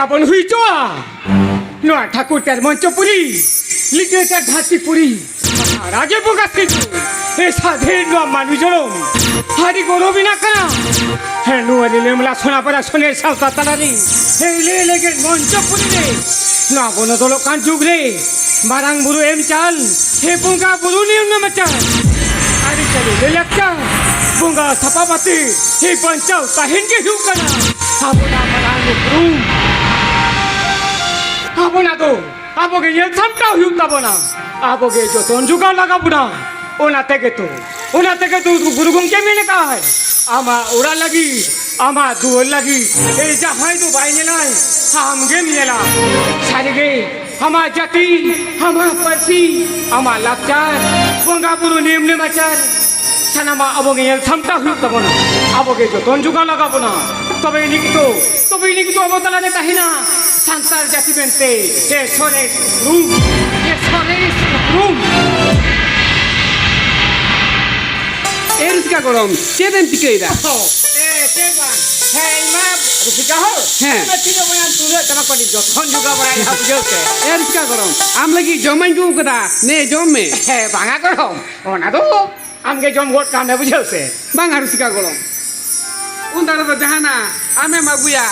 babon hui choa no Thakur ter Manchapuri lige ter Dhasipuri raje bogasti e sadhe no manujonom hari gorobina kana he no alile mala sona para sone sauta talari he le lege Manchapuri re na bono dolo kan jugre marang buru em chal he bunga buru ni na machal ari chale le lakcha bunga sapapati he panchau kahin ke hu kana abona marang buru abona to aboge ye samta hu tabona aboge jo tonjuga laga buna ona teke tu guru gum ke mene ka hai ama ura lagi ama duol lagi e jahai tu bai ne nai ham ge miela sari ge hama jati hama parsi ama lakchar bunga buru nim ne machar sanama aboge ye samta hu tabona aboge jo tonjuga laga buna tobe ni kito abotala ne tahina santar jati bente ye sore room এরসকা গরম চেদেন টিকেইরা teban hey ma rusika ho na tino boyan tule tama kodi jothon juga borai ha bujote এরসকা গরম আমলাগি জমাই গু কদা নে জমে he banga korom ona do amge jom got kame bujote বাং আরসকা গরম উন্দারা তো জাহানা আমে মাগুয়া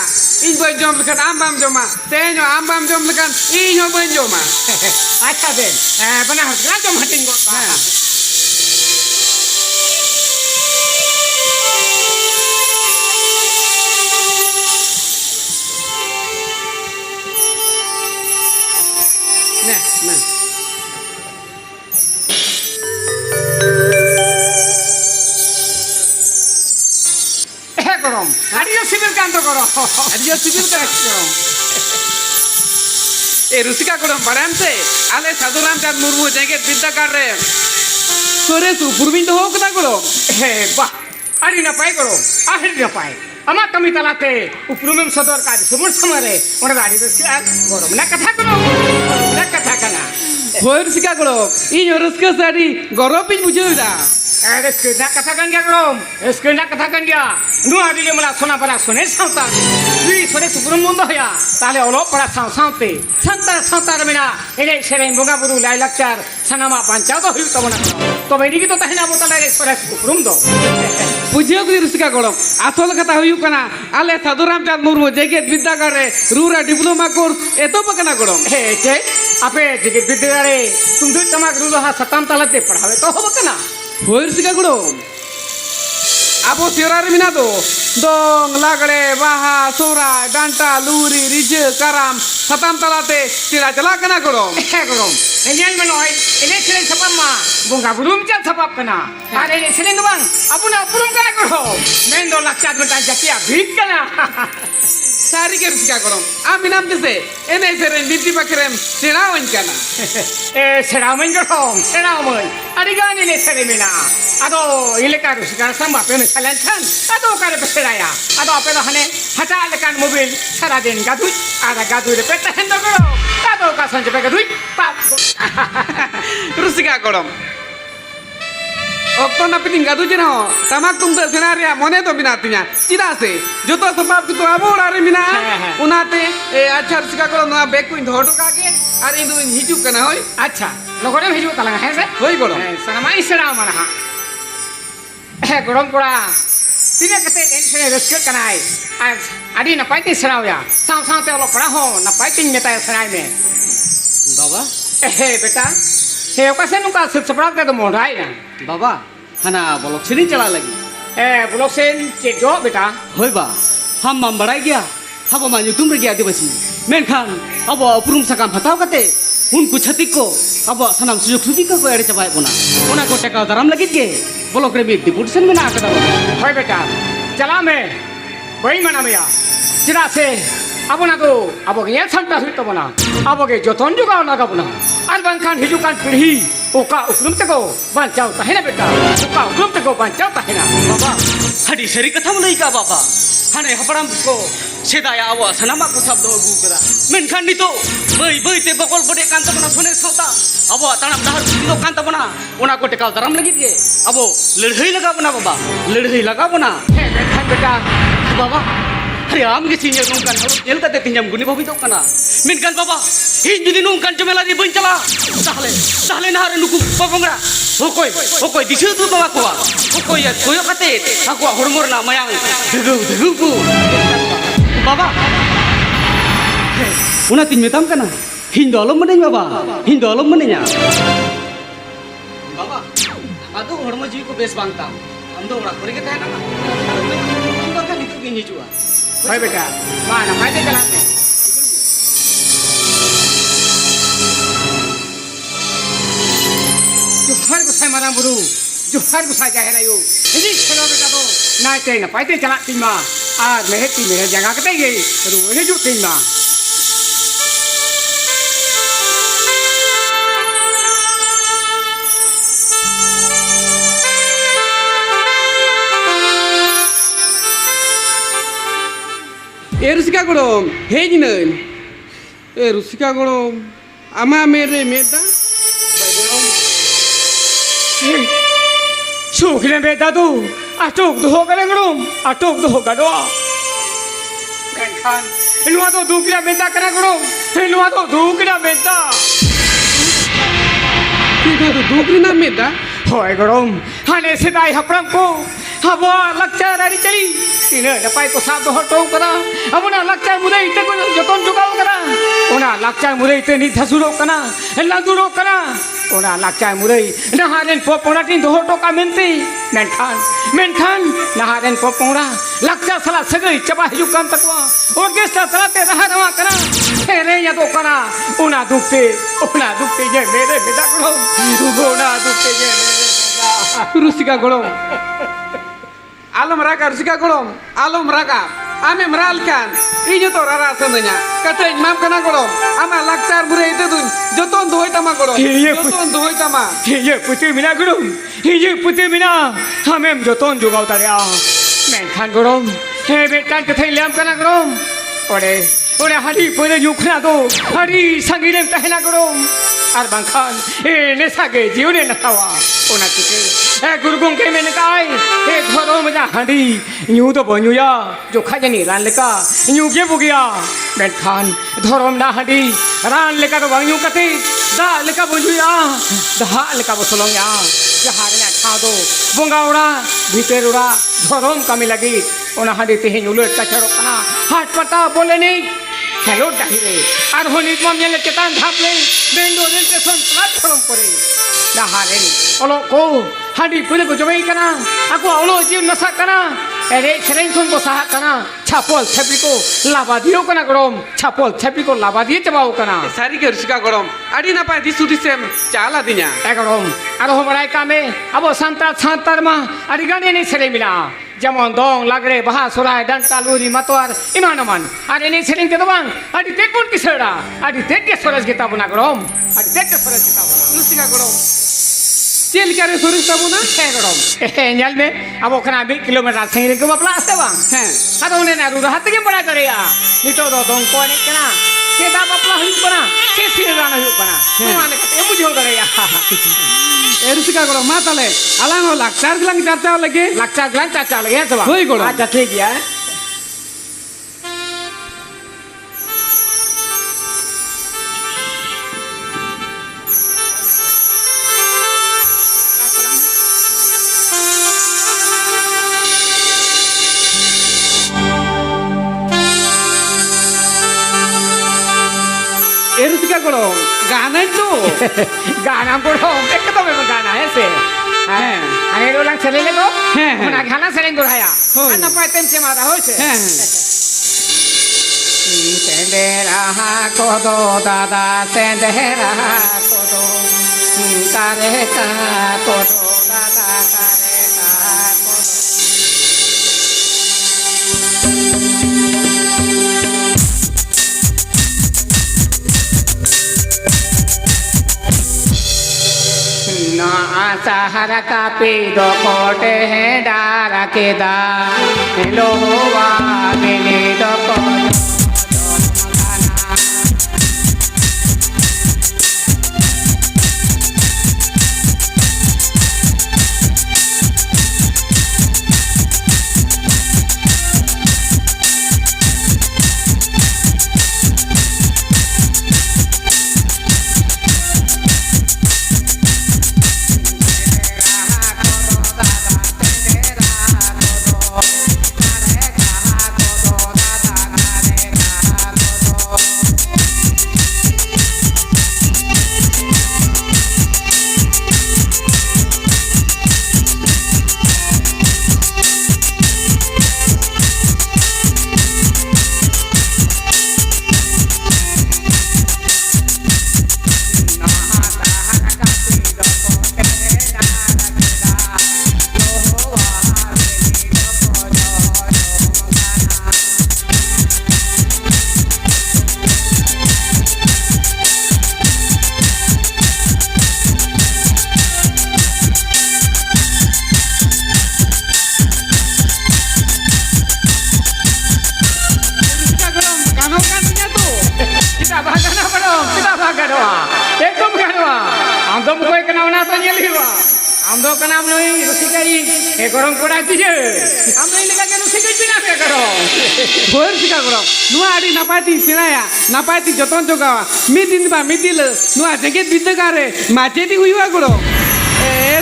ইন বই জম লকান আমবাম জমা তেño আমবাম জম লকান ইño বই জমা acha ben bana hasra jom hatin got pa নে নে he korom adiyo sibir kanto koro আদিও সিভিল কাজ গরম এ রুসিকা গরম বারামতে আলে সাধুরাম চাঁদ মুর্মু জেগে বিদ্যাকার রে সরে তু পূর্বিন তো হোক না গরম he bah ari na pai korom ahir na pai ama kami talate uprumem sodor ka sumur samare ona gadi besia korom na katha kana হই রুসিকা গরম ইño রুসকা সারি গরপিন বুঝুইরা Eskena katakan dia korom eskena katakan dia nu adile mala sona para sone sauta dui sone suprum mundo ya tale olo para saute santa mena ele sereng bunga buru lai lakchar sanama panchao to hiu tabona to beni ki to tahina botala re sore suprum do বুঝিও কি রুসিকা গরম আসল কথা হইউ কানা আলে সাধুরাম চাঁদ মুর্মু জেগে বিদ্যাকার রে রুরা diploma course এত পাকানা গরম he che ape jige bidare tumdu tamak rulo ha satam talate padhawe to hobo kana হই রুসিকা গরম আবো সিরার মিনা তো দং লাগড়ে বাহা সোরা ডান্টা লুরি রিজে কারাম সাতাম তালাতে চিরা চালা কানা গরম he korom enyal menoi ele sereng sapam ma bunga burum chat sapap kana are ele sereng bang apuna burum kana korom mendo lakchat bentan jatia bhik kana সারি কে রুসিকা গরম আমি নাম দিছে এনে সেরেন বিদ্যি পাখেরেম চিরা ওইন কানা seramen korom seramen ari gani le seremena ado ile ka rusika samba pe salan chan ado kare peseraya ado ape do hane hata lekan mobil sara din gadui ada gadui re peta hendo korom ado ka sanje pe gadui pa রুসিকা গরম অক্ত না পিটিং গাদু gen তামাক তুম তো সেনারিয়া মনে তো বিনা তিনা চিরা আছে যত সবাব তো আবুড় আরে বিনা উনাতে এ আচ্ছা রুসিকা গরম না বেক কুইন ধটো কাকে আর ইন্দু হিজু কানা হই acha logore hiju talang he se হই গরম sanamai seramana ha gorom pura tine kate tension risk kanai adi na pai ti serau ya sang te lo pura ho na pai tin meta serai me বাবা beta he okase nuka subscribe ka to modai na বাবা হানা বলক সিনি চালা লাগি blog sen che jo beta হইবা হাম মাম বাড়াই গিয়া হাবা মা nyutum re gya dibasi menkan abo uprum sakam hataw kate unku chhatik ko abo sanam sujog sudika ko ere chabai bona ona ko taka daram lagit ge bolok re mi deportation mena akada hoy beta chala me bai mana me ya chira se abona to aboge ye samta hui to bona aboge joton juga naga bona ar bangkan hijukan pirhi oka uprum te ko banchau tahena beta oka uprum te ko banchau tahena baba hadi sari katha mulai ka baba hane haparam ko sedaya awa sanama ko sabdo gu kara menkan nito bai te bokol bode kanta bona sone sauta abo tanam dahar kilo kanta bona ona ko tekal daram lagit ge abo ledhai laga bona baba ledhai laga bona he beta baba अरे आम के Singh नौकान jail का तीन गुनी भाभी तो कना मिनकान बाबा हिंद जुदी नौकान जमेला दी बन चला ताहले नहारे नुकु बाबंगरा होकोय दिसु तु बाबा को होकोय कोयो खाते aku hormor na mayang degu ku बाबा una tin metam kana hindo alom meneng बाबा hindo alom menenya बाबा adu hormo ji ko bes bangta amdo ora kore ke tahena amdo kan itu gini jua भाई बेटा mana mai de jalan में जो हर गुसाई मारा बुरु जो हर गुसाई जाहे ना यो ini chelo बेटा तो ना ते ना पाइते चला तीमा आर मेहती मेरे जगह कते ये रू ini जो तीमा रुसिका गड़म हेज नन ए रुसिका गड़म आमा मेरे मेदा सुखले बेटा तू आटोक दो करे गड़म आटोक दो गड़ो खान इनुआ तो दूकरा बेटा करे गड़म इनुआ तो दूकरा बेटा ठीक है तो दूसरी ना मेदा होय गड़म हाने सिदाई हपरम को हवा लक्चा रानी चली इन्हें नपाई को साथ दो हटो करा अब उन्हें लक्चा मुदे इतने को जतन जुगाव करा उन्हें लक्चा मुदे इतने निधसुरो करा लादुरो करा उन्हें लक्चा मुदे नहारेन पोपोड़ा टीन दो हटो का मेंखान नहारेन पोपोड़ा लक्चा सला सगई चबा हिजुकम तकवा ऑर्केस्ट्रा चलाते रहा करा तेरे या तो करा उन्हें दुखते ये मेरे बेटा करो उन्हें दुखते ये मेरे रुसिका गड़म आलम राका रुसिका गड़म आलम राका आमे मराल कान इजो तो रारा सनया कते माम कना गड़म आमा लाक्चार बुरे इते दुन जतन दोय तमा गड़म जतन दोय तमा ये पुते बिना गड़म ये पुते बिना हमें जतन जुगाव तारिया मेंखान गड़म हे बेटा कथे लेम कना गड़म ओरे हरी परे युखना दो हरी संगीलेम तहना गड़म आर बांखान ए नेसागे जीवने नतावा ओना तिके ए गुरुगों के मैंने काय ए घरों में जा हंडी न्यू तो बनुया जो खाजनी रान लेका न्यू के बुगिया मेंखान घरों में ना हंडी रान लेका तो वांगू कते दा लेका बनुया दा लेका बसलोंया जहार ने खा दो बोंगावड़ा भीतरुड़ा घरों कमी लगी ओना हंडी तेहे उलट कचरो कना हाथ पटा बोले नहीं हेलो डाहिरे আর হনিত মামলে চেতান ধাপলে বেন্ডো রেলস্টেশন প্ল্যাটফর্ম করে নাহারেন অলো কো হাডি পুলে কো জমাই কানা আকো অলো জিউ নসা কানা এরে সেরেন কোন বসা কানা ছাপল ছাপিকো লাবা দিও কানা গরম ছাপল ছাপিকো লাবা দিয়ে চাবাও কানা सारी के रुसिका गड़म आडी ना पाए दिसु दिसेम चाला दिन्या এগরম আর হোমরাই কামে আবো সান্তার মা আরি গানে নেই ছেড়ে মিলা যেমন দং লাগরে বাহা সোরাই ডান্টা লুরি মাতোয়ার ইমানমান আর এনে ছেড়ে কে দবাং আদি তেকুন কি ছেড়া আদি তেকে সরজ গেতা বনা গরম আদি তেকে সরজ গেতা বনা रुसिका गड़म चेल करे सोरिस तबो ना গরম এঞ্জাল মে আবো খানা 20 কিলোমিটার সেঙ্গে কে বাপলা আসতে বাং हैं আদো নে না রু হাতে কে বড়া করে নিতো দং को ने केना के दा बापला हुई बना के सिराना हुई बना माने के बुझो करे ए रुसिका गड़म मा ताले आलांग लाक्चार गलांग चाचा लगे laksa gelan caca lagi ya coba. Hoi, golo. Ada lagi ya. ए रुसिका गड़म गाना तो गाना बोलो, एक तो memang गाना है से. हैं Ane ulang sering lego. हैं. Mana gaना sering berhaya. Hoi. Anak paten semara hoi se. हैं Sendera kodo dada sendera kodo. Kareta kodo dada kareta kodo. Na asahara kapi do kote he dara keda lowa bele do kote nyel hiwa. Amdo kana amnoi rusikai e gorong koda tije. Amnoi lega ke rusikai bina ke karo. Boer sika koro. Nua adi napati sinaya, napati joton jogawa. Midin ba midil nua jeket bidagare macheti huiwa koro.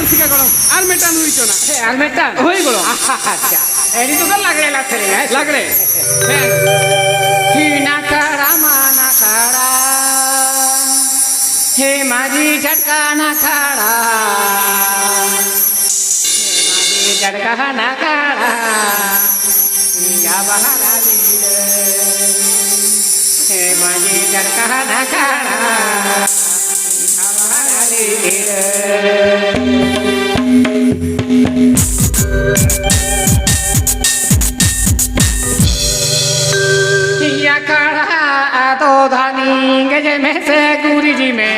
Sika koro. Almetan hui chona. Almetan. Hoi koro. Acha. Ini tu kan lagre la thare na. Lagre. Hina kara mana kara. He maji jhatka na kara. He maji jhatka na kara. Ya bahara dile. He maji jhatka na kara. Ya bahara dile. या कड़ा तो धनी गजे में से गुरी जी में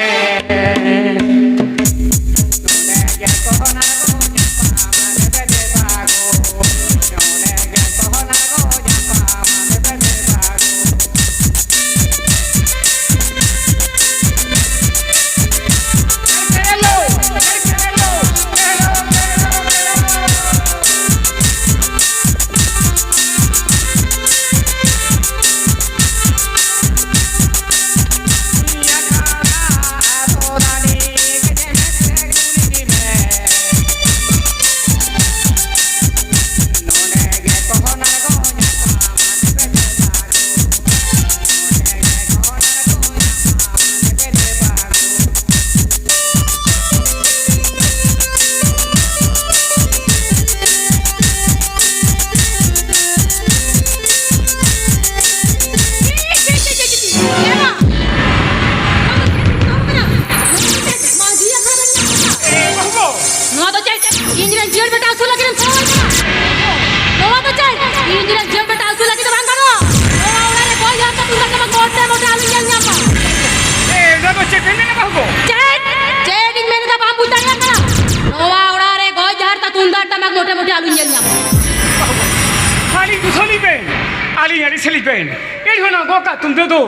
तुम दे दो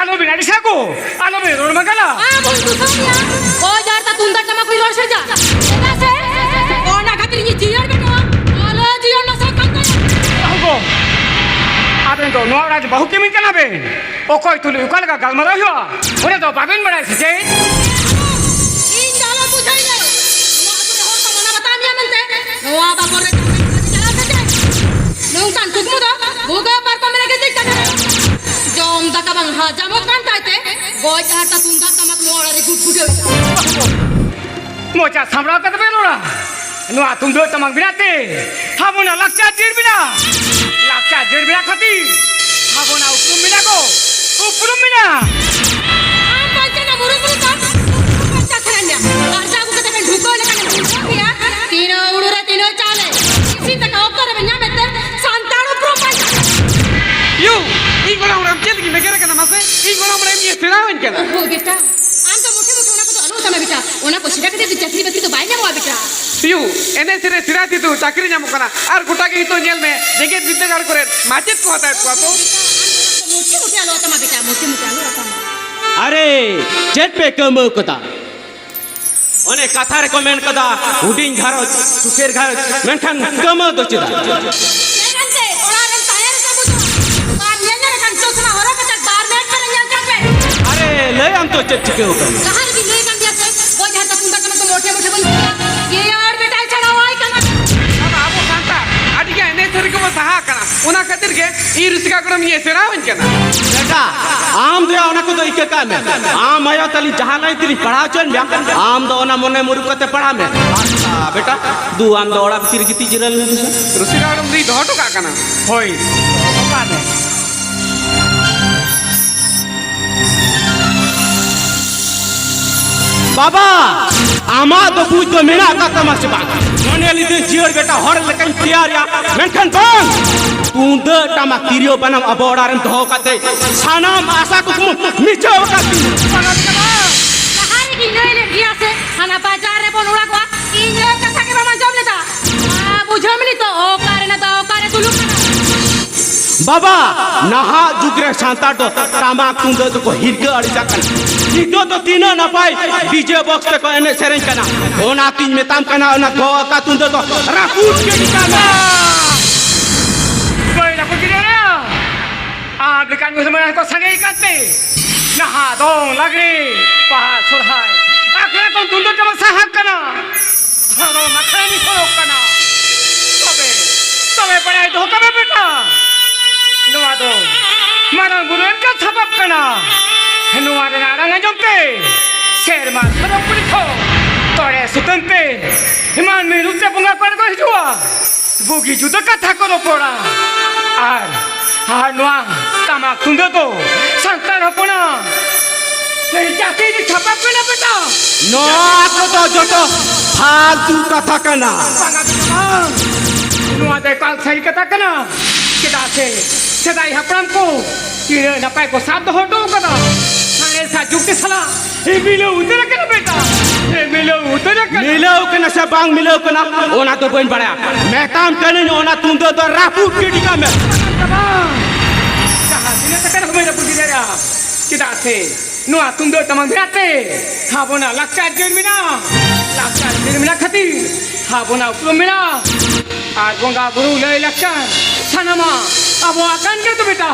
आलो बिना डिसा को आलो बे रोड मगला बोल तू सोनिया ओ यार ता तुंदा टमा कोई लोड से जा कैसे ओ ना खातिर ये जियर बेटो आलो जियर ना से कंदा हो आबे तो नो राज बहु के मिन कना बे ओ कोई तुलु कल का गल मरा हुआ ओरे तो बाबेन बड़ा से इन डालो बुझाई दे नो आतुरे हो तो मना बता मिया मनते नो आबा करे चला से नो तान तुकमु दो भोगा पर को मेरे के देख जम दा का बंग हा जमो कान ताते गोय हाता तुंदा तमक लोड़ा रे गुट गुटे मोचा सामरा का बे लोड़ा नो आ तुम दो तमक बिनाते हाबोना लक्चा जीर बिना खाती हाबोना उपरुम बिना को उपरुम बिना आम बोलते ना मुरु मुरु का बच्चा खरन्या कर्जा को कते ढुको ले कने किया तीनो उड़ुरे तीनो चाले इसी तक ओकर बन्या मेते संतान उपरुम पाई You, igual orang cel gini kira kena masih, igual orang ini serawan kena. हो बेटा आम तो मोटे मोटे उना को तो अनु तमे बेटा उना को सिरा के दे चक्री बकरी तो बाई ना हुआ बेटा You, ene sirah itu cakri nyamuk kena. Ar kuta ke itu nyel में जगह बिद्दे गाड़ करे macet को होता है को तो. मोटे मोटे आलो तमा बेटा मोटे मोटे आलो तमा अरे जेट पे कम कदा ओने कथा रे कमेंट कदा हुडिंग घारो सुखेर घारो मेनखान कम दो चिदा लेकनते ओड़ा रन तायर से बुझो बार नेने रे कंचो समा होरा कता बार नेट पर न्याल जाबे अरे ले हम तो चिके हो कर कहां की ले कंदिया से वो जाता तुंदा तम तो मोटे मोटे बन ये यार बेटा चढ़ा हुआ कमा अब आपो सांता, आदि क्या ene sirah को सहा कना. उना खातिर के ई रुसिका करो ये serawan kena. बेटा आम दे ओना को तो इके का में आम आयो तली जहां लाई तिली पढ़ाओ चन ब्या आम दो ओना मने मुरु कते पढ़ा में बेटा दू आम दो ओड़ा तिर गिती जिरल रुसिका करो दी धोटो का कना. होई बाने बाबा आमा तो पूछ तो मेरा का तमाशा बात मोने लिदे जियर बेटा हर लेकन तैयार या मेनखन बंग तू द टमा तिरियो बनम अबोडारम दो काते सानाम आशा को मिचो का कहानी की नई दिया से हना बाजार रे बोनुड़ा को इने कथा के मामा जम लेता आ बुझम नी तो ओ करे ना तो ओ करे तुलु बाबा नहा जुगरे सांता तो तामाक तुंदो तो को हिरके अड़ी जाकन नितो तो तीनो न पाई डीजे बॉक्स पे को एने सेरेंज कना ओना तीन में ताम कना ओना गो का तुंदो तो राकूट के निकाला Boy, dapat gini ya. Belikan gue sebenarnya kau sangat ikatnya. Nah, dong lagi. Paha surhai. Akhirnya kau tunduk sama sahak kana. Halo, makan ini sorok kana. Sabe pada itu kabe beta. Nuwa dong. Marang guru enka sabab kana. Nuwa dengan orang ngajomte. Serma serok pelito. Tore sutente. Himan minutnya pengakuan kau hijau. Bugi juta kata kau pora. Nuwa tamak tunda to. Santar hapona. Jati ini sabab kana beta. नो ako to joto फालतू कथा कना Nuwa deh kal saya katakan, kita sedai hapram ko, kira napai ko sabdo hoto kana. Saya sajuk ke salah, milo utara kana beta, milo utara kana. मिलो के नशा बांग मिलो के ना ओना तो बन पड़ा मैं काम करने ओना तुंदो तो राकूट के निकाल में Kah, sini tekan kau merah pergi dia. Kita Nuwa tunda tamang berate. Habona lakar jermina khati. Habona uplumina. Gonga buru lay lakar. Sanama. Abo akan dia tu beta.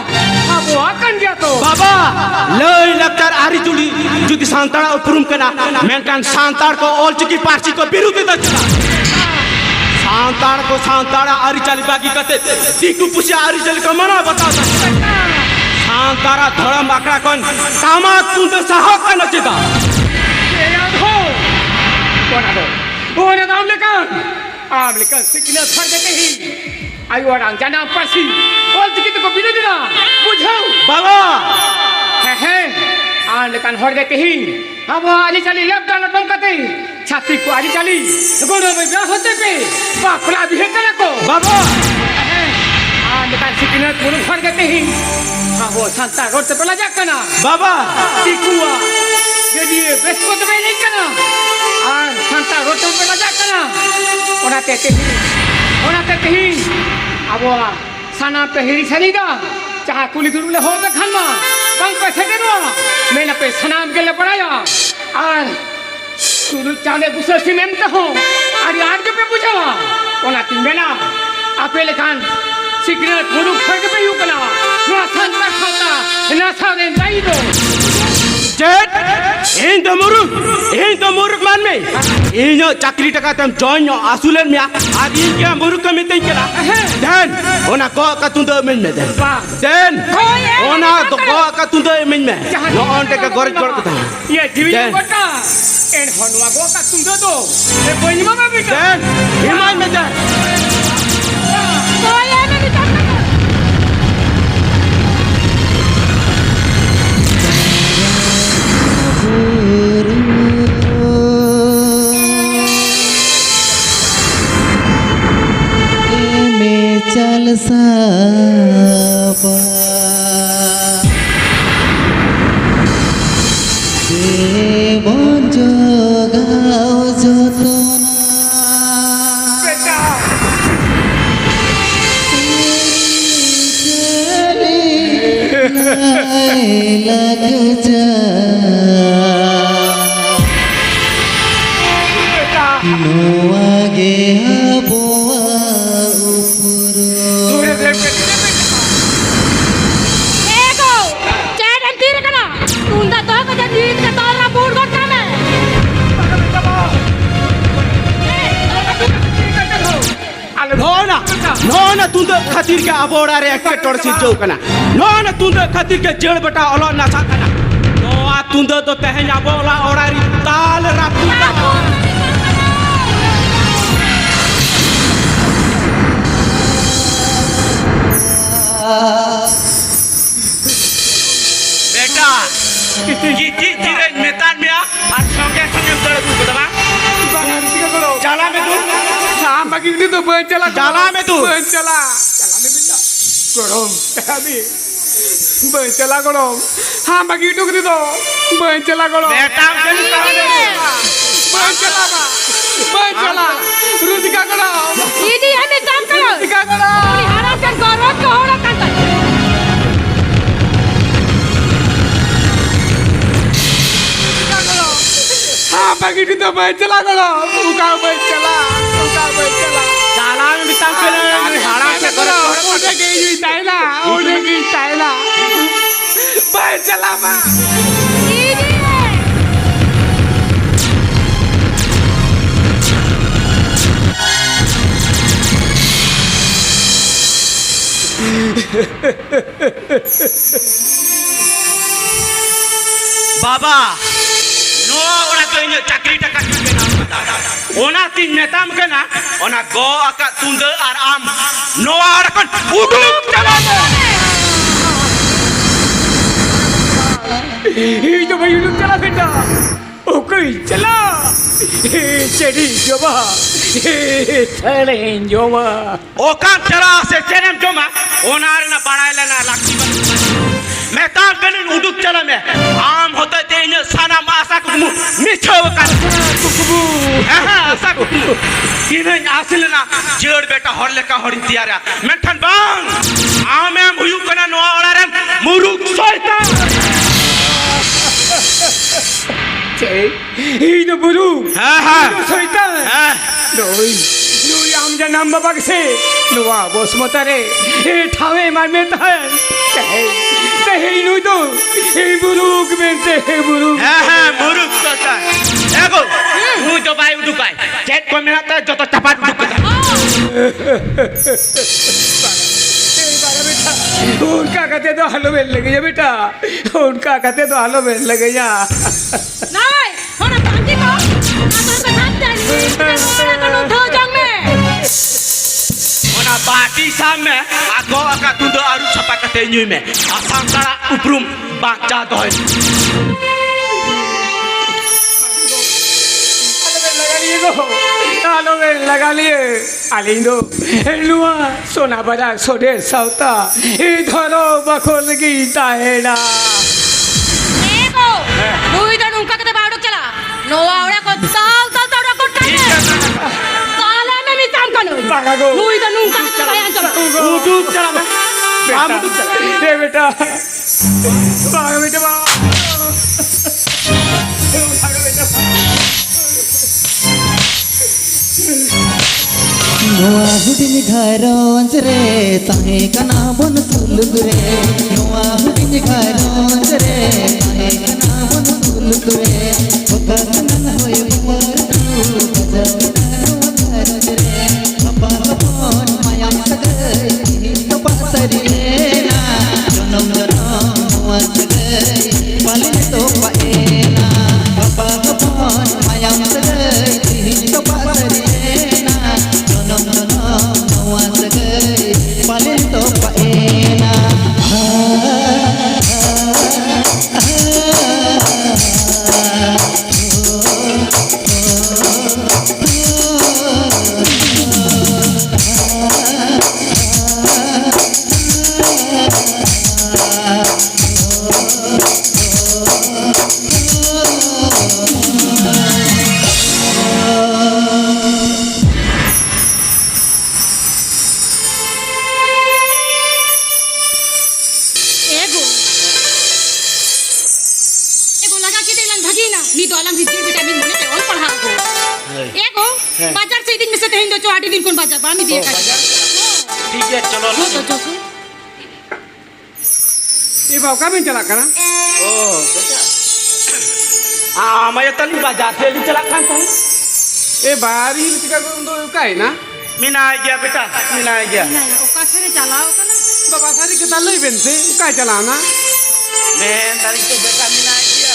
Abo akan dia tu. बाबा लय लक्टर आरी जुली जुदी सांताड़ा उपरुम कना मेंकान सांताड़ को all चुकी party को विरुद्ध दचना सांताड़ को सांताड़ा आरी चाली बाकी कते टीकू पुछे आरी चाली को मना बता सांताड़ा धर्म आकड़ा कौन कामा तुंद साहब का नचेता याद हो. Ona dah amlekan sekian thar देते ही. Ayo orang jangan pasti. All kita ko bila dia. Bujau. बाबा Lekan hor देते ही. अब आली चली लब डाल टंकते. छाती को आली चली. गोड़ों में ब्याह होते पे. बापला भी है तेरे को. बाबा Lekan sekian mulut hor देते ही. वो संता रोड पे पला जाकर ना. बाबा Tikua. Jadi besok tu main kana. Santa road pe la jakana. Ona tete hi. Abo sana pe hiri saniga. Chaha kuli dulu le ho be khanma. Bang pe sekenwa. Mena pe sanam ke le padaya. Ar suru chale busar simem ta ho. Ari aaj ke pe puchawa. Ona timbela. Apele khan. Signal puruk phag pe yu kana. No santa khata. Na sare naido. Jet इन तो मुरुक मान में इन चाकरी टका तम join आसुलन में आज इन क्या मुरुक में तें केला देन ओना को का तुंदो में देन ओना तो को का तुंदो में नो ऑन टेका गरज गड़ कता ये जीवी बटा एन हनुआ को का तुंदो तो ए बनिमा में भी देन हिमान में देन चल सापा देवन जोगाओ जतना बेटा लग जा नो आगे बोआ Ego, jangan diri kana. Tunda toh kerja diri ke tanah bur got kami. नोना तुंदो खातिर के अबोड़ा रे एक्टर सिजो कना नोना तुंदो खातिर के जेड़ बटा ओलो नासा कना नोआ तुंदो तो तहन अबोला ओड़ारी ताल रातू बेटा जीरे मैदान में आ और संगे संगे तोड़ तू बता जाला में तू Sama gini tuh bencela. जाला में तू Bencela. Gorong. Abi. Bencela gorong. Sama gitu gitu tuh. Bencela gorong. बेटा चली Bencela pak. Bencela. Rusika gorong. Ini kami काम करो. Rusika gorong. Hari kan gorot ke orang kan. apa gitu tuh baik celah kalau buka baik celah चालान बितान के लिए हाड़ा से करो udah kita baik celah mah बाबा नोआ ओरा तो इन चाकरी टका के नाम ओना तीन नेताम के ना ओना गो आका तुंद और आम नोआ और कन उडुक चला ये तो भाई लोग चला बेटा ओके चला चढ़ी जोबा चले जोबा ओ काम चला से चेनम जोमा ओनार ना बनाइला ना लाठी मैं ताम कन उडुक चला मैं आम होता ते इन साना मासा को मिछो का कुकबू ऐसा को तीन आसिल ना जेड़ बेटा हरले का हरिन तियारा मैं ठन बांग आमे मुयु कना नो ओलारे मुरुक सोइता ये तो बुरु हां शैतान हां नोई नोई आम जा नाम बाबा के से नोआ बस मतारे ए ठावे मार में था ते नु तो ए बुरुक में ते बुरुक हां मुरुक सोइता एगो मु जो बाय उडुकाय चेक को मेहनत जो तो चपाट उडुक उनका कहते तो हलो बेल लगे जा बेटा उनका कहते तो हलो बेल लगे जा নাই ওরা পাঁচি কো আমার কথা জানি ওরা কোন ধো জং মে ओना बाटी सामने आगो आका तुंद आरु छपा कते न्यू में आसाम तारा उपरुम बाचा दोय हलो बेल लगा लिए आलिंदो लुआ सोना बड़ा सोडे साउता ए धरो बखोल गीता हेड़ा এগো তুই তো নুকা কতে বাড়ো চলা নোয়া ওরা কো তাল তাল তাড়া কো টাই তালে মে মিতাম কানো पागा गो তুই তো নুকা কতে বাড়া চলা उडुक चला मैं आम उडुक चला ए बेटा भाग बेटा भाग बेटा नोआ हुडिन घरोंज रे ताहे कना बन सुलुग रे नोआ हुडिन घरोंज रे ताहे कना बन सुलुग रे भगत मन होय पर तू भजन घरोंज रे अपा अपन माया सगई तो पासरी ना जनम जनम नोआ सगई पाले तो पाएना अपा अपन माया सगई तो पासरी ना जनम जनम नोआ सगई पाले तो पाएना এগো এগো লাগা के देलन भगी ना नी तो अलम हिजी विटामिन मने ते और पढ़ा गो एगो बाजार से दिन में से तेहिन दो 8 दिन कोन बाजार बा मी दिए का ठीक है चलो हो तो जो सु ये बाव का में चला करा ओ बेटा मैं तली बाजार से ली चला खान तो ए बारी लिखा को तो का है ना मीना आ गया बेटा मीना आ गया ना ओका से चलाओ कना बाबा सारी के तालो इवेंट से का चलाना मैं तारीख तो बेटा मीना आ गया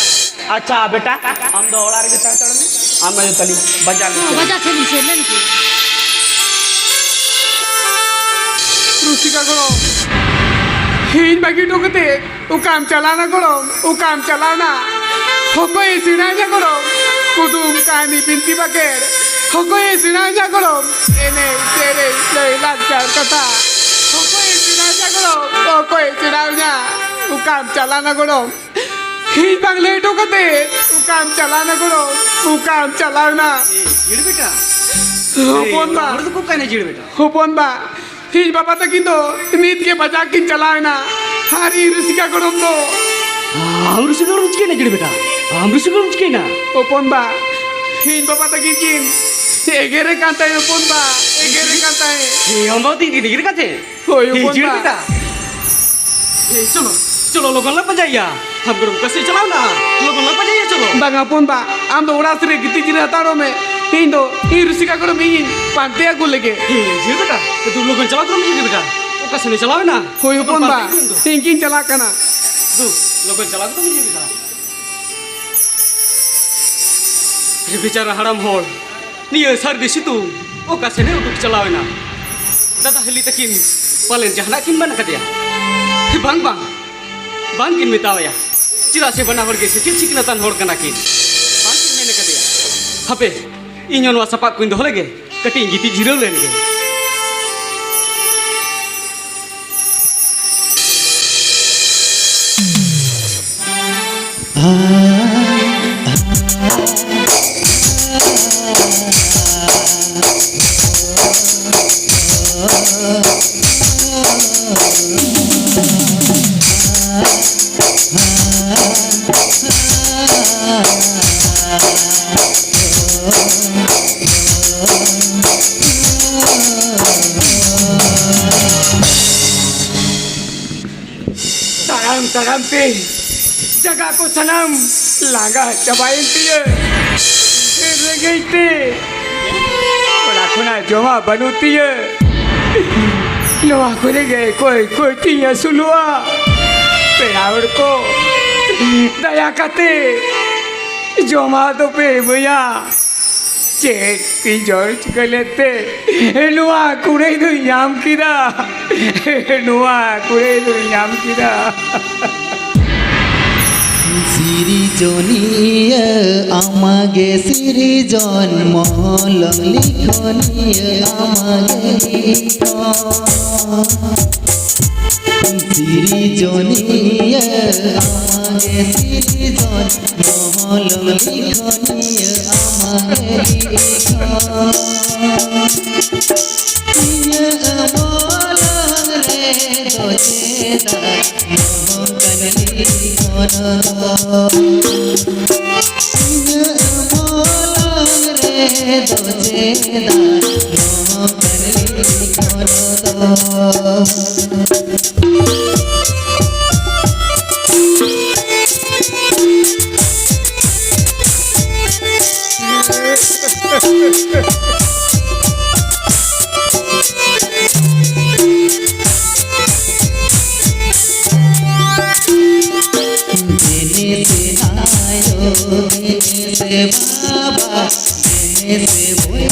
अच्छा बेटा हम दो और के तड़ में हम मैं तली बाजार ले चला। बाजार से नीचे लेन के रुचिका करो हिन बाकी टोकते वो काम चलाना करो वो काम चलाना होको ये सिनाजा करो कुदुम कहानी बिनती बकेर होको ये सिनाजा करो एने तेरे ले लाचार कथा होको ये सिनाजा करो होको ये सिनाजा वो काम चलाना करो हिन बागले टोकते वो काम चलाना करो वो काम चलाना जिड़ बेटा होपन बा तो को कहने जिड़ बेटा होपन बा हिज बाबा तक किंतो नीत के बचा के चलाना हारी ऋषिका करो तो हम ऋषि को रुचि के ना जिड़ बेटा हम ऋषि को रुचि के ना ओपन बा Hin bapak tagi kin. Egere kantai upon ba. Egere kantai. हम बहुत ही दिख रहे थे Hoi upon जीड़ ba. बेटा चलो चलो लोगों लग जाइए हम ग्रुप कैसे चलाओ ना लोगों लग जाइए चलो Bang upon ba. Am do uras re giti jira taro me. Hin do hi rusika karo me hin. Pante aku lege. जीड़ बेटा तो तुम लोगों चलाओ तुम जीड़ बेटा वो कैसे नहीं चलाओ ना Hoi upon ba. Hin kin chala kana. तू लोगों चलाओ तुम जीड़ बेटा ये बेचारा हराम होल नहीं सर दिसी तू वो कैसे नहीं उठक चलाओ ना दादा हली तकिन पालन जहना किन बना कर दिया bang bang bang kin mitawa ya cira se bana hor gese cik natan hor kana kin bang kin mene kadiya hape inyon wa sapak kuin dohlege kating giti jirau len ge Taram pe jaga ko sanam laga cobain tiye regai te ola khuna joma banu tiye no aku regai koi tiya sulua pe aur ko daya kate joma to pe boya cek ti George kalete nuwa kure du yam kira nuwa kure du yam kira Siri joniya amage siri jon molang likhoniya amage likhon Siri joniya amage siri jon molang likhoniya amage likhon Iya molang re dojeda mokan likhon Iya molang re dojeda mokan likhon Dene se ayo, dene se baba, dene se boya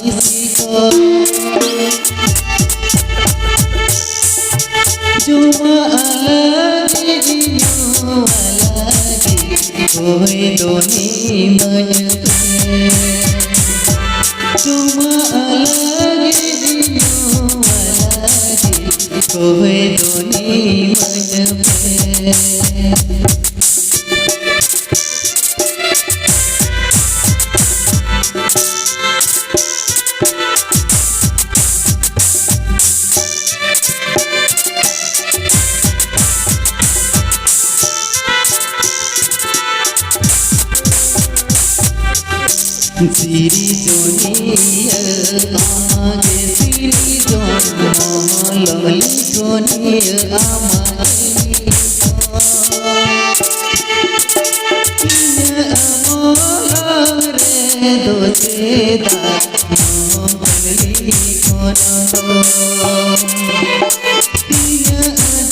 misiko. Cuma alagi jinyo alagi, koi doni menyepe. Cuma alagi jinyo alagi, koi doni menyepe. Siri joniya amage siri jon molang likhoniya amage Iya molang re dojeda mokan likhon Iya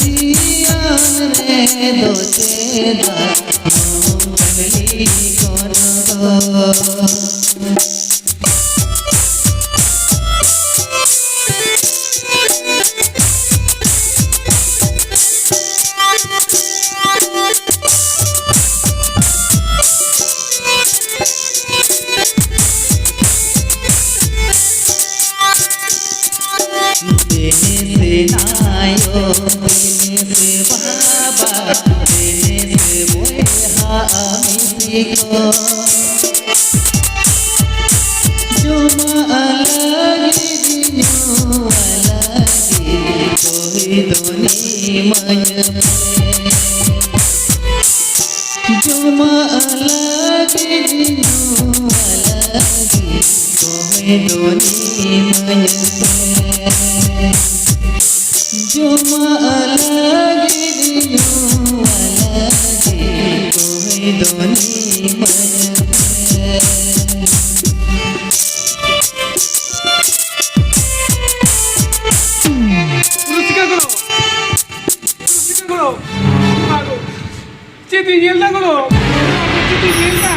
diyan re dojeda mokan likhon Dene se nayo, dene se baba, dene se boya misiko. Cuma alagi jinyo alagi, koi doni menyepe. Cuma alagi jinyo doni mayate joma alagi dinu alagi kohai doni mayate Ruchika করো মাগো চিঠি গেল না করো চিঠি গেল না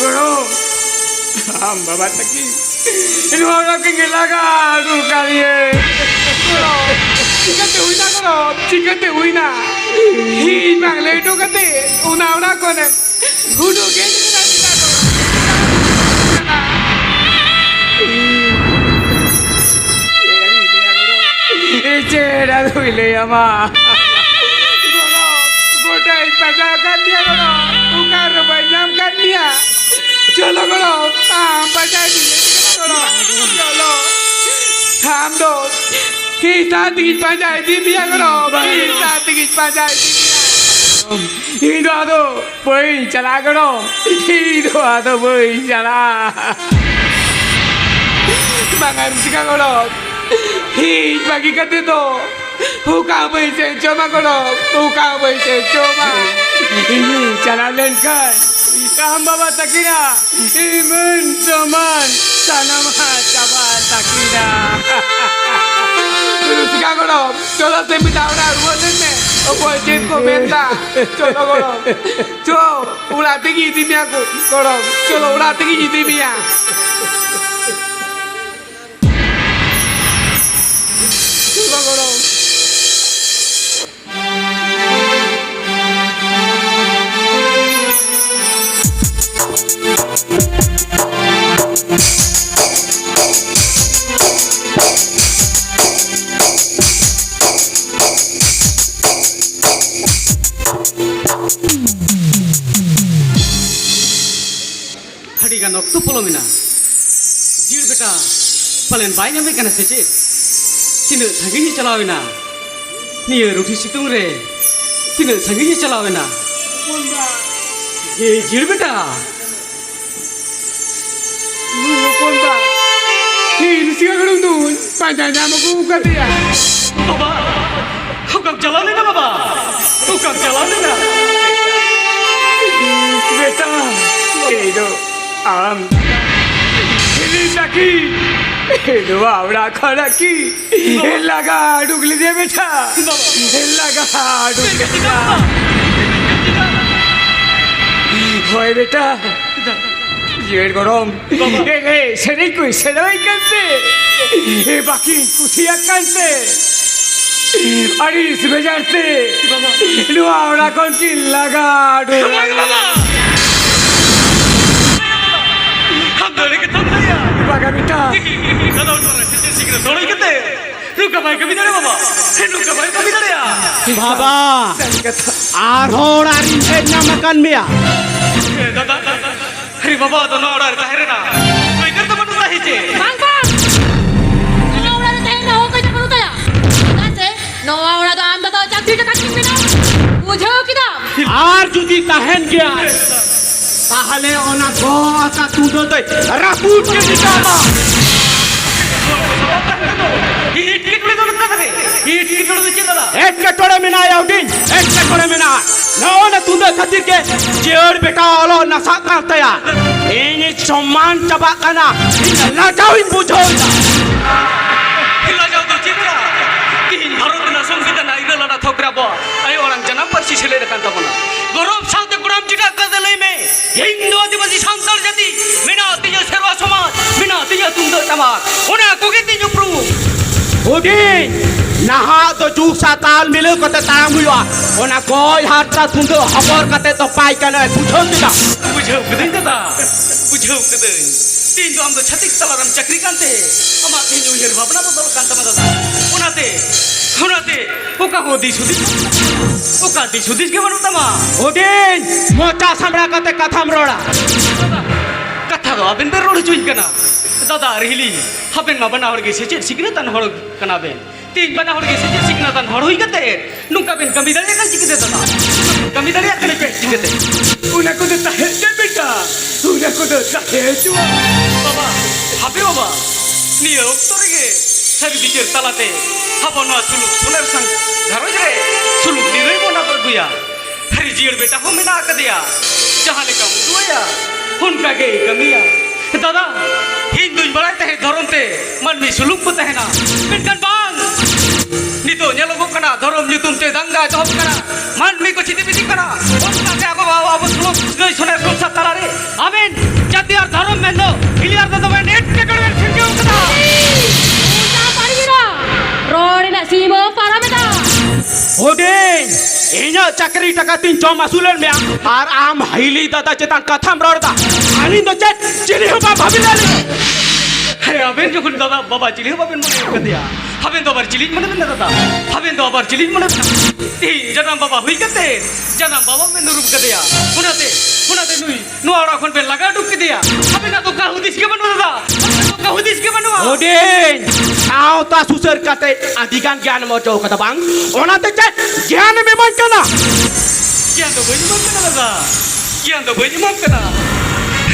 Bro, বাবা থাকি রোকে গেলাগা রুকারিয়ে চিকাতে হুই না করো চিকাতে হুই না হি বাংলে টোকাতে উনা উনা কোনে হুডু গে না চিকা করো চেরা ধুইলে আমা গোটাই পাজা কান্দিয়া করো উকার বাইনাম কান্দিয়া চলো করো পাজা দিয়ে করো চলো থাম দো কি সাথী পাজাই দিবিয়া করো কি সাথী পাজাই Hido ado boi chala karo hido ado boi chala Mangan sika karo hi bagi kate to huka bai se choma karo huka bai se choma ini chala len kai kam baba takira imun soman sanama chaba takira sika karo cholo se mitawra ruolen me o bojen comenta cholo karo cho ura tegi dimia karo cholo ura tegi dimia cholo karo Hadigan waktu polomina. Jir beta palen bayi nyampe kana sece. Tino sanggini calawina. Nia ruti situng re. Tino sanggini calawina. Ye jir beta. Ponda hi sika karo tu panjang jam ko kate ya Baba, kau kau jalan na baba. Kau kau jalan na. beta hido am ini taki hido avra khara ki laga dugli de beta laga dugli de hoy beta Yer gorom সেটাই কই সেটাই কানতে বাকি কুঠিয়া কানতে আরিস বেজারতে লুয়া ওরা কোন কি লাগাড়ু Ham dole ke tham ya. বাগাবিটা Kada utara sece sikre dole kete. Ruka bai kami dare baba. Ruka bai kami dare ya. বাবা আর হর আর ইনহেড নামাকান মিয়া Dada, hari baba to no order kahre na. Koi kar to manu sahi che. Bang bang. No ahora no te no kaya karo taya. Kase no ahora to amda to chakri ta kakin bina. Bujho kida. আর যদি তাহেন গিয়া তাহলে ওনা গোটা তুঁদো দই রাপুট কে দিতামা Hit kit le dole kata ke. Hit kit le che dala. এক কটরে Mina outing এক কটরে মিনা না তুঁদো খাতির কে জের বেটা হলো নাসা কাতয়া ইনি সম্মান চাবা কানা ইনি লাটাউইন বুঝোই Hila jauh tu cipta. Kihin Bharat na Sangita na ira lana thokra bo. Ay orang janam parsi sele dekan tapona. Gorob saute kuram cita kadalai me. Hindu adivasi santal jati. Mina tiya serwa samaj. Mina tiya tundo tamak. Una koge tiya pru. ওদিন নাহা তো জুসা তাল মিলে কতে তারাম হইয়া ওনা কই হাতটা তুঁদো হবর কতে তো পাই কেন বুঝোন দিলা Bujau kedeng tata. Bujau kedeng. Tindu am to chatik talaram chakri kante. Ama tindu hir bhabna bodol kanta madada. Unate. Oka hodi sudis. Oka di sudis ke manu tama. ওদিন মোটা সামরা কতে কথাম রোড়া Katha do abin ber rodi cuy kana. दादा रिहिली हाबेन मा बना हर गे सेचे सिकनेतान हर कनाबेन तीन बना हर गे सेचे सिकनेतान हर हुई गते नुका बेन कमी दरिया का चिकते दादा कमी दरिया कने पे चिकते Una cosa está hecha, beta. Una cosa está hecha. बाबा हाबे बाबा नी ओक्तरेगे सारि बिचेर तालाते हाबनो सुलुक सुनेर संग घरोज रे सुलुक निरै बना बगुया हरि जियर बेटा हो मेना कदिया जहां लेका मुदुया हुनका गे कमिया दादा हिंदुई बड़ाई तहे धरमते मनमी सुलुक को तहेना मेनकान बांग नितो नेलोगो कना धरम nyutum te dangga job kana manmi ko chiti biti kana onka ke ako bawa abo suluk gei soner sonsar talare amen jati ar dharom mendo clear da dobe net ke kadbe singe ukada Usa parira. Rori na simo parameda. Odin, inya cakri takatin coma sulen mea, ar am haili dada cetan katham rorda. Ani do cet, cili hoba bhabilali. Hey, aben jokon dada baba chili baben mone kadiya haben to abar chili mone na dada haben to abar chili mone ei janam baba hui kate janam baba men nurup kadiya hunate nui nuara kon ben laga duk kadiya haben na to ka hudis ke banu dada to ka hudis ke banu Odin, kau ta susur kate adigan gyan mo jauh kata bang. Ona te cet, gyan memang kana. kian to bani mam kana dada kian to bani mam kana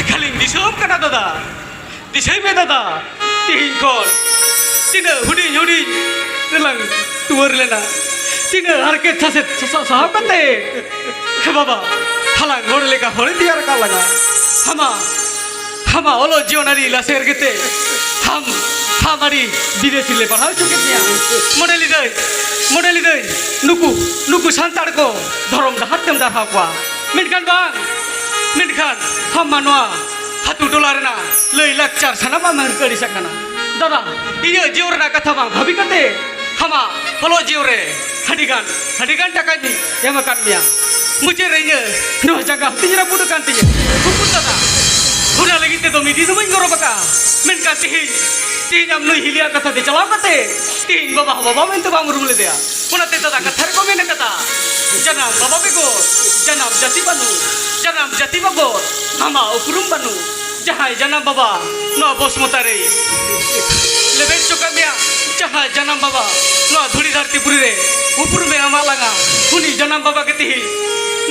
kaling disom kana dada disai me dada tin kon tina hudi telang tuar lena tina harke thase sahab kate he baba halang hor leka hor diar ka laga hama olo jionari laser gete hamari bidesi le padhao chuke dia modeli dei nuku santar ko dharom da hatem da hakwa menkan hammanwa hatu dolar na lei lakchar sanama man kari sakana dada iya jiur na katha bang bhabi kate hama holo jiure hadigan taka ni yama kan dia muje reinya no jaga tijra pudu kan tije kupur dada huna lagi te domi di domi ngoro baka men ka ti am nui hilia katha de chala kate tin baba men to bang rumle dia huna te dada kathar ko men kata janam baba bego janam jati bago hama upurum banu jahai janam baba no bos motare leben chokamia jahai janam baba no dhuri dharti puri re upur me amalanga huni janam baba keti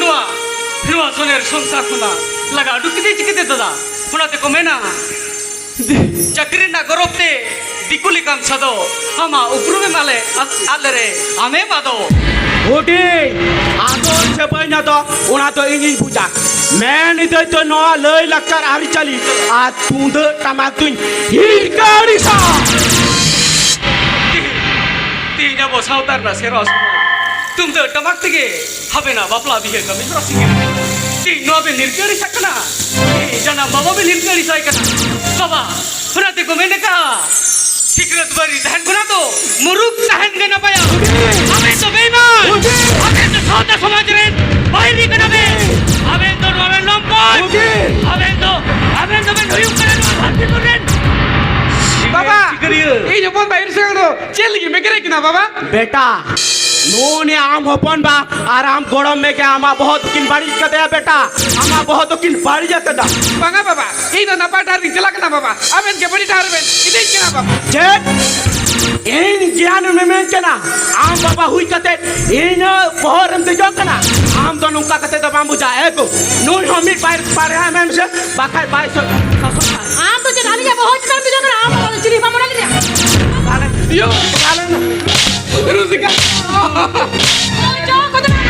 noa soner sonsar khuna laga dukite chikite dada hunate ko mena chakri na goropte dikuli kam sado hama upur me male alere ame bado Odin, adon sebanya to, ona to ingin puja. Men itu to noa lei lakar hari cali, atunde tamatun hirkarisa. Tinya bos sautar na seros. Tum to tamak tige, habe na bapla bihe kami crossing. Ti noa be nirkari sakna. Jana baba be nirkari sakna. Baba, hunate ko meneka. Secret bari tahan guna to, muruk tahan gana paya. Abe to beiman, abe to sauta samaj ren, bahiri kana be. Abe to noren lompot, abe to ben huyuk kana bharti kuren. Baba, এই যে বোন বাইরে সঙ্গে চেল কি মেকে রেখি না বাবা बेटा, नोने आम होपन बा, आराम गोड़म में के आमा बहुत किन बाड़ी कते है बेटा, आमा बहुत किन बाड़ी जाते दा। বাঙা বাবা এই তো না পাটার দিন চলা কেনা বাবা আবেন কে বড়ি ঠারবেন এটাই কেনা বাবা जेठ, इन ज्ञान में के ना, आम बाबा हुई कते, इन बहुत रमते जो कना, आम तो नुका कते तो बांबू जाए को, नून हमी पार पार है मैं से, बाकी बाई सो ससुर Am to jadali ja bahut tar bijo kara am bol chili pa monali dia. yo কালেন রুজিকা Jo ko to na.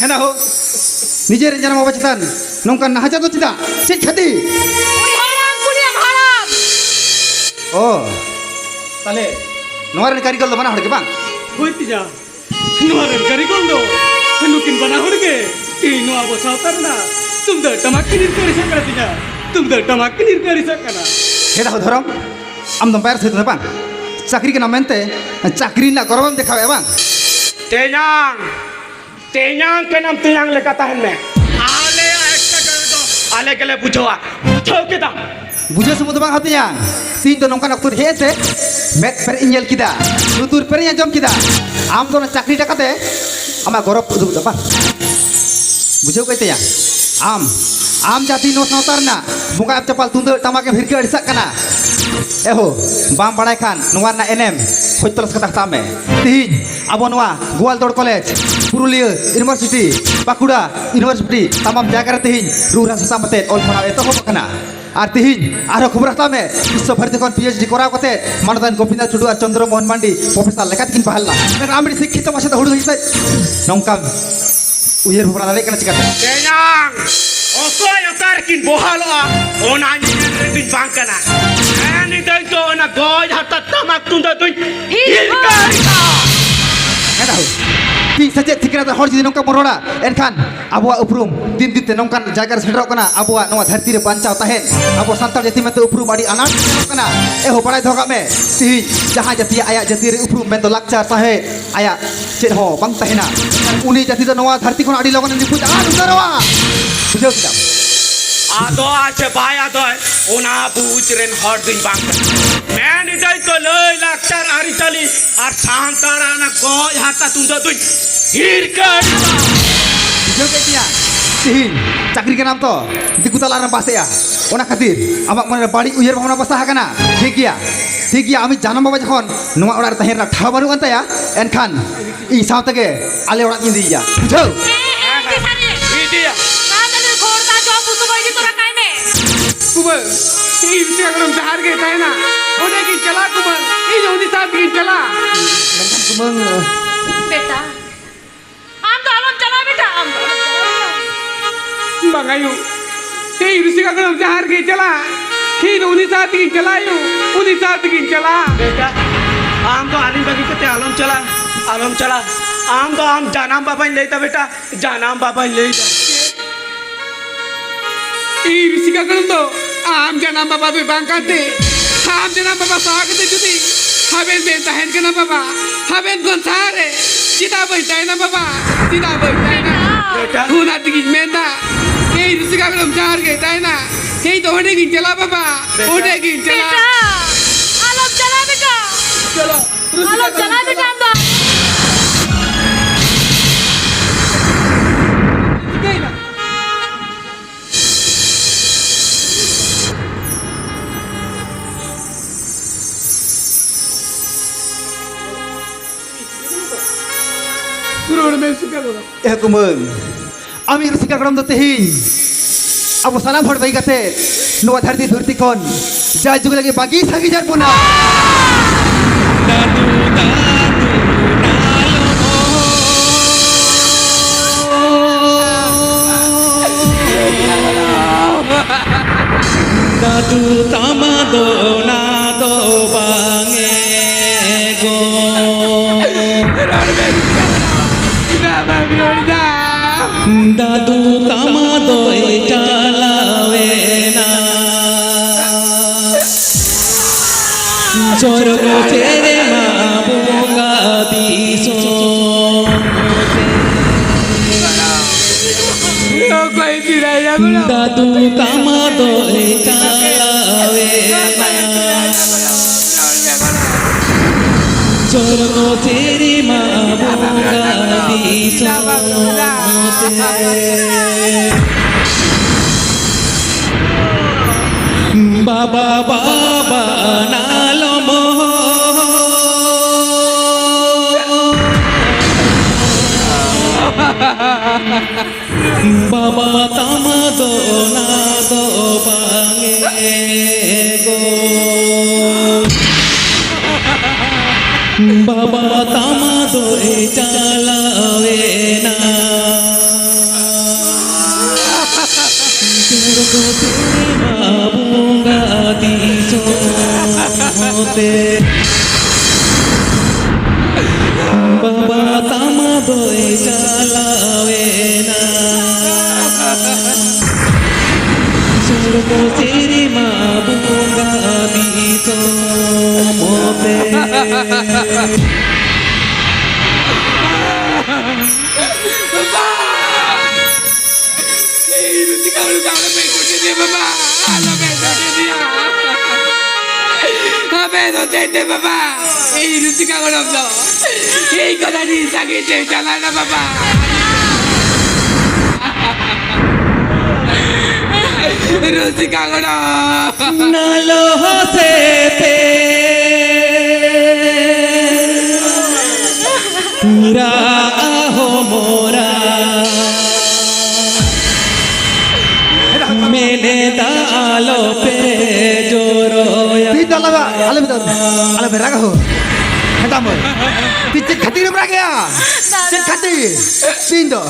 হেনা হো নিজের জানাম অবচেতন নৌকা নাহাজার তো চিতা সে খ্যাতি Kuli haram. ও তাহলে নোয়ারের কারিগল তো বানা হড়কে বাং Hoiti ja. Nuaren karikol do. Nukin bana horge. Ti noa bos sautar na. Tum da tamak nirkari sakna tinya. Tum da tamak nirkari sakna. হেডা হো ধরম আমদম পায়ের সহিত বাং চাকরি কে নামেন্তে চাকরি না করবাম দেখাবে বাং तेन्यांग के नाम तेन्यांग ले कहता है मैं, आले एक्स्ट्रा कर दो, आले के लिए पूछो के दाम। বুঝে সমুদ্র বাং হাতিয়া তিন তো নৌকা নকতুর হেছে med per inyel kita lutur per jam kita am to na chakri takate ama gorop uduk dapa bujau kaite ya am jati no sautar na bunga chapal tundal tamake bhirke adisak kana eho bam badai khan nuar na enem hoytolas kata tame tihin abo noa Gwaldor College Purulia University Bakuda University tamam jaga tihin ruran sesamaten ol phana eto hob kana আর তিহিন আরো খবর তামে বিশ্বভারতী কোন PhD করা কতে মানদান গোপীনাথ টুডু আর Chandramohan mandi professor লেখাত কিন পাহাল্লা আমি শিক্ষিত ভাষাতে হুড়ু হইছে নংকাম উইয়ের ভবনা লে কেন চিকাতে Kenyang, okoy otar kin bohaloa, ona nyen kin bangkana. Ani dai to na goy hatta tamak tunda tuin. Hilkarika. হ্যাঁ দাও কি সাজে ঠিকানা হর যদি নংকা মরোড়া এনখান আবুয়া উপরুম দিন দিতে নংকান জায়গার সেটাও কানা আবুয়া নয়া ধরতি রে বাঞ্চাও তাহেন আবু সান্তাল জাতি মতে উপরুম আড়ি আনাট কানা এহো বাড়াই ধগা মে তিহি যাহা জাতি আয়া জাতি রে উপরুম মেন তো লাকচার সাহে আয়া চেদ হ বাং তাহেনা উনি জাতি তো নয়া ধরতি কোন আড়ি লগন নিপুজ আ দুসরওয়া বুঝাও কিতা Ado ache bay adoy, ona buchren hor din bangkana. Man dai to loy lakchar ari tali ar santara na goy hatta tunda tuin. Hilkarika. বুঝাও কেতিয়া তিহিন চাকরি কে নাম তো দিকুতালার বাসে ওনা খাতির আমার মনে বাড়ি উইয়ের ভাবনা বাসা হাকানা ঠিক গিয়া আমি জানাম বাবা যখন নোয়া ওড়ার তাহের ঠাও বারু আনতায়া এনখান ই সাও থেকে আলে ওড়া কিন দিয়া বুঝাও Idia. कुबर ये इसे अगर हम जहार गए थे ना उन्हें की चला कुबर ये जो उन्हीं साथ की चला কুমং बेटा आम तो आलम चला बेटा आम तो बगायु ये इसे अगर हम जहार गए चला ये जो उन्हीं साथ की चला यू उन्हीं साथ की चला Beta, am to alim bagi kate alam chala. Am to am janam baba leita beta, janam baba leita. ये इसे अगर तो आम जना बाबा भी बांकाते आम जना बाबा सागते जुदी हमें बेटा है क्या ना बाबा हमें कौन सारे चिता बैठा है ना बाबा चिता बैठा है ना बेटा। खून आती की मेंदा ये इसे अगर हम जहार गए थे ना ये तो होने की चला बाबा होने की चला बेटा आलम चला बेटा चलो आलम चला बेटा आम तो Suruh main suka dulu. কুমং আমি রসিকা গরম দতে হিন আবু সালাম হড় বাই গাতে নোয়া ধরতি ধরতি কোন যা যুগ লাগে বাকি থাকি যার পোনা দাদু তামাদো না দো বাঙে গো দাদু তামাদো চালাবে না স্বর্গ ছেড়ে মা বোগা দিস দাদু তামাদো চালাবে না স্বর্গ ছেড়ে মা বোগা দিস বাবা বাবা নালম বাবা তামাদো না দো বাঙে গো বাবা তামাদো চালাবে না বাবুঙ্গা দিস মতে বাবা তামাদো চালাবে না স্বর্গ শ্রী মা বুঙ্গা দিস মতে Bapak, ben hotete baba. Ei rusika gorok do. Ei kota di sakite jalana baba. Rusika gorok. নালো হসেতে পুরা আহো মোরা মেনে দালো pay জোরোয়া Ti dah lama, alam beragam ho. Hendak mo. Ti cek khati ni beragam ya. Cek khati. Tindo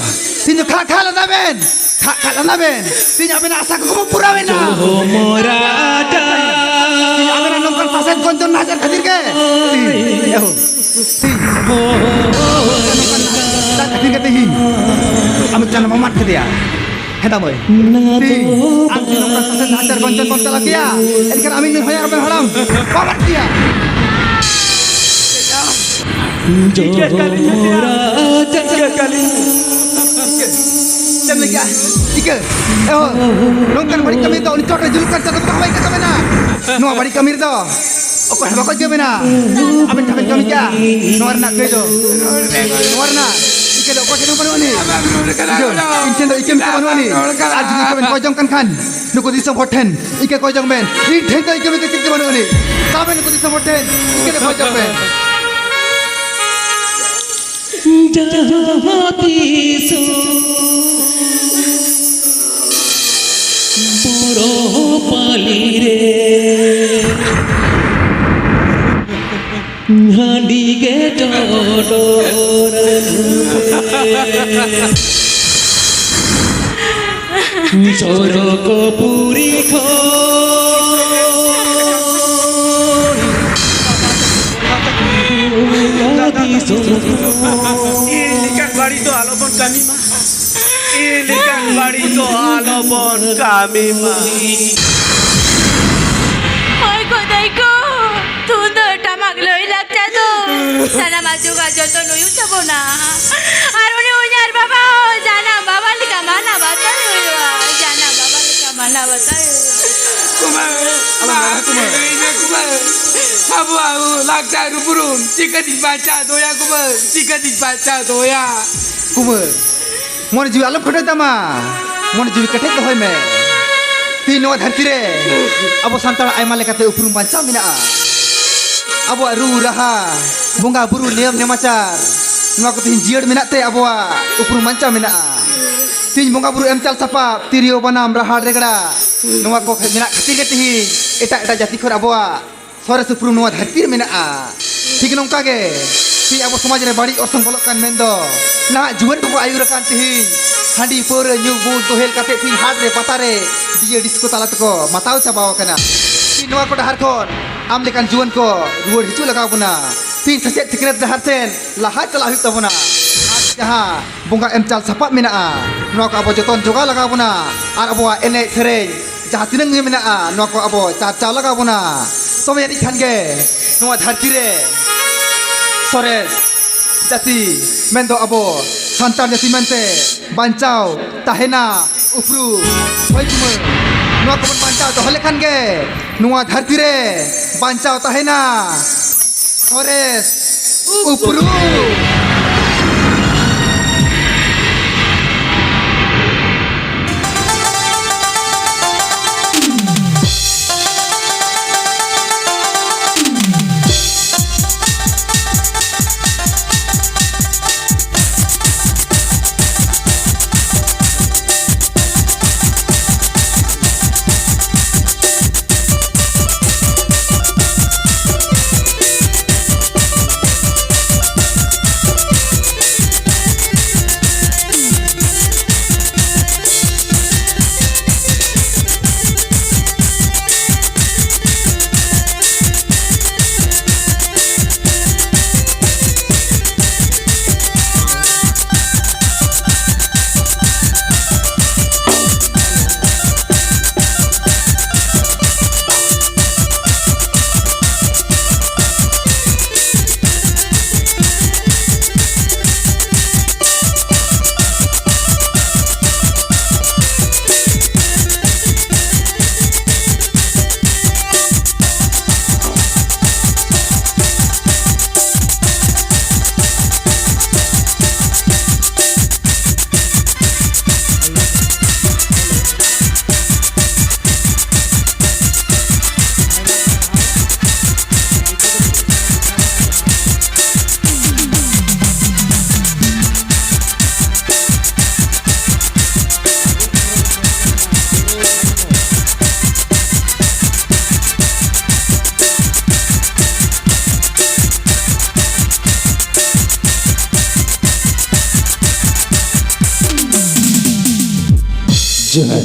khala na ben. Khala na ben. Tindo aben asa ko pura ben na. মোরা Tindo aben nongkan saset konjon najar khatir ke. Ti yo. Ti. Tak khatir ke ti. Amit jana mamat ke dia. Hendak mo. Ti. Ang nongkan saset najar konjon konjon lagi ya. Elkan amin ni hoyar ben haram. Mamat dia. Jam lagi ah. Ika. Nongkan bari kami tau ni cokre julukan satu kawai ke kami na. Noa bari kami tu. Oko haba ko kami na. Aben kami ka. Noar nak ke tu. Noar na. Ika do ko kenu panu ni. Jo, incen do ikem ko panu ni. Aj ni kami ko jong kan. Nuko di som hoten. Ika ko jong ben. Ni theng do ikem ke cik panu ni. Kabe nuko di som hoten. Ika do ko jong ben. জাহাতি সো পুরো পালি রে হাঁডি গে ডোর সরক পুরি খো Ilikan bari to alobon kami mah. Ilikan bari to alobon kami mah. Hoy koday ko. Tundo tamak loy lagta to. Sana majuga joto nuyu tabo na. Aruni unyar baba jana baba lika mana batayo. Jana baba lika mana batayo. Kumar. Abu abu laksa rupurum. Jika dibaca doya kumar. Jika dibaca doya. Kumar. Mon jiwi alam khodai tama. Mon jiwi kathek to hoy me. Ti noa dharti re. Abo santara aima lekate uprum bancam mina. Abo ru raha. Bunga buru niam nemachar. Noa ko tin jiad mina te abo uprum bancam mina. Tin bunga buru emcal sapa tirio banam raha regada. Noa ko mina khatir ke tihi. Eta jati khor abo Sore suprum noa dharti re mina. Tik nongka ge. Ti abo samaj re badi orson bolok kan mendo. Na juan ko ayur kan tihi. Handi pore nyu bul tohel kate ti hat re patare. Dia disko tala ko matau cabaw kana. Ti noa ko dahar kon. Am lekan juan ko ruor hicu lagaw puna. Ti sacet tikret dahar sen lahat telah hiu tabuna. Jaha bunga emcal sapat mina. Noa ko abo joton juga lagaw puna. Ar abo enek sereng. Jahat tineng mina. Noa ko abo cacaw lagaw puna. Somaya ikan ge. Noa dharti re. Sores jati mendo abo santan jati mente bancau tahena upru hoy kume nuwa kaman bancau to hole kan ge nuwa dharti re bancau tahena sores upru जोहार